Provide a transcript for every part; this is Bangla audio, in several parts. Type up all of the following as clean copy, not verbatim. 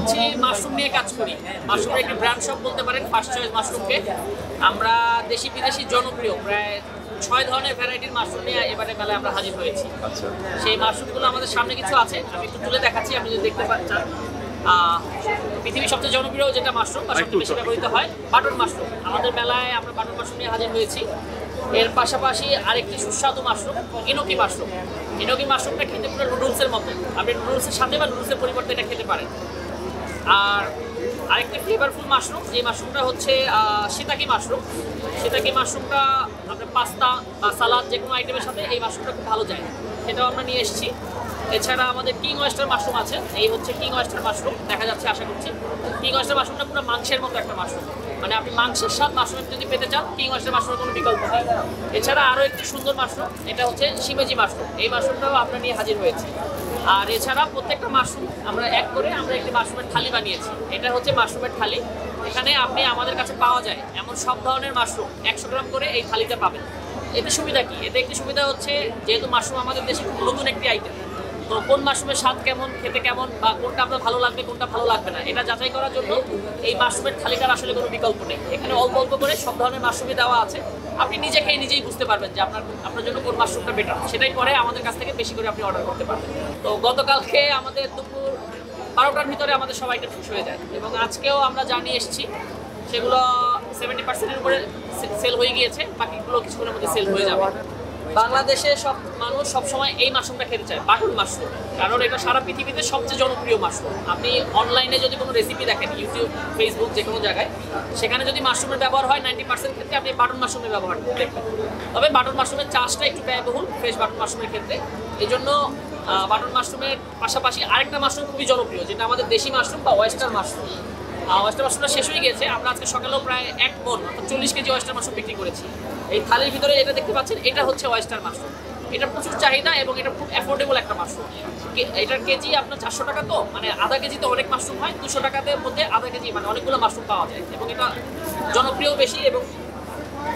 হচ্ছে মাশরুম নিয়ে কাজ করি। মাশরুমের একটি ব্র্যান্ড শপ বলতে পারেন, ফার্স্ট চয়েস মাশরুমকে। আমরা দেশি বিদেশি জনপ্রিয় প্রায় 6 ধরনের ভ্যারাইটির মাশরুম নিয়ে এবারে মেলায় আমরা হাজির হয়েছি। আচ্ছা, সেই মাশরুমগুলো আমাদের সামনে কিছু আছে, আমি একটু তুলে দেখাচ্ছি, আপনি যদি দেখতে চান। পৃথিবীর সবচেয়ে জনপ্রিয় যেটা মাশরুম বা সবচেয়ে বেশি ব্যবহৃত হয় বাটন মাশরুম, আমাদের মেলায় আমরা বাটন মাশরুম নিয়ে হাজির হয়েছি। এর পাশাপাশি আরেকটি সুস্বাদু মাশরুম ইনোকি মাশরুম। ইনোকি মাশরুমটা খেতে পুরো নুডলসের মতো, আপনি নুডলসের সাথে বা নুডলসের পরিবর্তে এটা খেতে পারেন। আর আরেকটি ফ্লেভারফুল মাশরুম, যে মাশরুমটা হচ্ছে শিতাকি মাশরুম। শিতাকি মাশরুমটা আপনার পাস্তা বা সালাদ যে কোনো আইটেমের সাথে এই মাশরুমটা খুব ভালো যায়, সেটাও আমরা নিয়ে এসেছি। এছাড়া আমাদের কিং ওয়েস্টার মাশরুম আছে, এই হচ্ছে কিং ওয়েস্টার মাশরুম, দেখা যাচ্ছে আশা করছি। কিং ওয়েস্টার মাশরুমটা পুরো মাংসের মতো একটা মাশরুম, মানে আপনি মাংসের স্বাদ মাশরুম যদি পেতে চান কিং ওয়েস্টার মাশরুমের কোনো বিকল্প নেই। এছাড়া আরও একটি সুন্দর মাশরুম, এটা হচ্ছে শিমেজি মাশরুম, এই মাশরুমটাও আমরা নিয়ে হাজির হয়েছি। আর এছাড়া প্রত্যেকটা মাশরুম আমরা এক করে আমরা একটি মাশরুমের থালি বানিয়েছি, এটা হচ্ছে মাশরুমের থালি। এখানে আপনি আমাদের কাছে পাওয়া যায় এমন সব ধরনের মাশরুম 100 গ্রাম করে এই থালিতে পাবেন। এতে সুবিধা কি? এতে একটি সুবিধা হচ্ছে যেহেতু মাশরুম আমাদের দেশে খুব নতুন একটি আইটেম, তো কোন মাশরুমের স্বাদ কেমন, খেতে কেমন, বা কোনটা আপনার ভালো লাগবে কোনটা ভালো লাগবে না, এটা যাচাই করার জন্য এই মাশরুমের থালিটার আসলে কোনো বিকল্প নেই। এখানে অল্প অল্প করে সব ধরনের মাশরুমই দেওয়া আছে, আপনি নিজে খেয়ে নিজেই বুঝতে পারবেন যে আপনার জন্য কোন মাশরুমটা বেটার, সেটাই পরে আমাদের কাছ থেকে বেশি করে আপনি অর্ডার করতে পারবেন। তো গতকালকে আমাদের দুপুর 12টার ভিতরে আমাদের সব আইটেম শেষ হয়ে যায়, এবং আজকেও আমরা যা নিয়ে এসেছি সেগুলো 70%-এর উপরে সেল হয়ে গিয়েছে, বাকিগুলো কিছুক্ষণের মধ্যে সেল হয়ে যাবে। বাংলাদেশে সব মানুষ সবসময় এই মাশরুমটা খেতে চায়, বাটন মাশরুম, কারণ এটা সারা পৃথিবীতে সবচেয়ে জনপ্রিয় মাশরুম। আপনি অনলাইনে যদি কোনো রেসিপি দেখেন, ইউটিউব, ফেসবুক, যে কোনো জায়গায়, সেখানে যদি মাশরুমের ব্যবহার হয় 90% ক্ষেত্রে আপনি বাটন মাশরুমের ব্যবহার দেখবেন। তবে বাটন মাশরুমের চাষটা একটু ব্যয়বহুল ফ্রেশ বাটন মাশরুমের ক্ষেত্রে, এই জন্য বাটন মাশরুমের পাশাপাশি আরেকটা মাশরুম খুবই জনপ্রিয়, যেটা আমাদের দেশি মাশরুম বা ওয়েস্টার মাশরুম। ওয়েস্টার মাশরুমটা শেষ হয়ে গিয়েছে, আমরা আজকে সকালেও প্রায় 1 মণ অর্থাৎ 40 কেজি ওয়েস্টার মাশরুম বিক্রি করেছি। এই থালির ভিতরে যেটা দেখতে পাচ্ছেন এটা হচ্ছে ওয়েস্টার মাশরুম, এটা প্রচুর চাহিদা এবং এটা খুব অ্যাফোর্ডেবল একটা মাশরুম। এটার কেজি আপনার 400 টাকা, তো মানে আধা কেজিতে অনেক মাশরুম হয়, 200 টাকাতে মধ্যে আধা কেজি মানে অনেকগুলো মাশরুম পাওয়া যায়, এবং এটা জনপ্রিয় বেশি এবং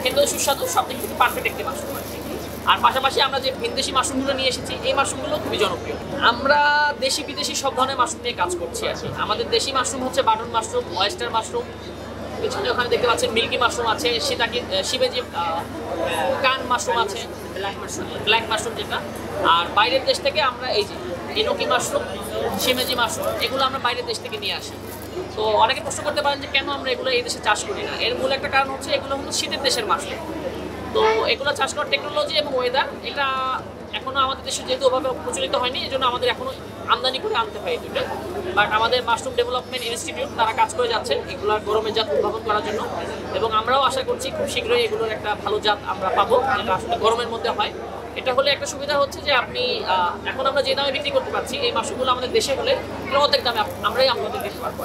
খেতেও সুস্বাদু, সব দিক থেকে পারফেক্ট একটি মাশরুম। আর পাশাপাশি আমরা যে ভিনদেশি মাশরুমগুলো নিয়ে এসেছি, এই মাশরুমগুলো খুবই জনপ্রিয়। আমরা দেশি বিদেশি সব ধরনের মাশরুম নিয়ে কাজ করছি আর কি। আমাদের দেশি মাশরুম হচ্ছে বাটন মাশরুম, ওয়েস্টার মাশরুম, পিছনে ওখানে দেখতে পাচ্ছেন মিল্কি মাশরুম আছে, শিবেজি কান মাশরুম আছে, ব্ল্যাক মাশরুম যেটা। আর বাইরের দেশ থেকে আমরা এই যে ইনোকি মাশরুম, শিমেজি মাশরুম, এগুলো আমরা বাইরের দেশ থেকে নিয়ে আসি। তো অনেকে প্রশ্ন করতে পারেন যে কেন আমরা এগুলো এই দেশে চাষ করি না। এর মূল একটা কারণ হচ্ছে এগুলো হলো শীতের দেশের মাশরুম, তো এগুলো চাষ করার টেকনোলজি এবং ওয়েদার এটা এখনও আমাদের দেশে যেহেতু ওভাবে প্রচলিত হয়নি, এই জন্য আমাদের এখনও আমদানি করে আনতে হয় দুটো। বাট আমাদের মাশরুম ডেভেলপমেন্ট ইনস্টিটিউট তারা কাজ করে যাচ্ছেন এগুলোর গরমের জাত উদ্ভাবন করার জন্য, এবং আমরাও আশা করছি খুব শীঘ্রই এগুলোর একটা ভালো জাত আমরা পাবো, যেটা আসলে গরমের মধ্যে হয়। এটা হলে একটা সুবিধা হচ্ছে যে আপনি এখন আমরা যে দামে বিক্রি করতে পারছি, এই মাশরুমগুলো আমাদের দেশে হলে অর্ধেক দামে আমরাই আপনাদের দিতে পারবো।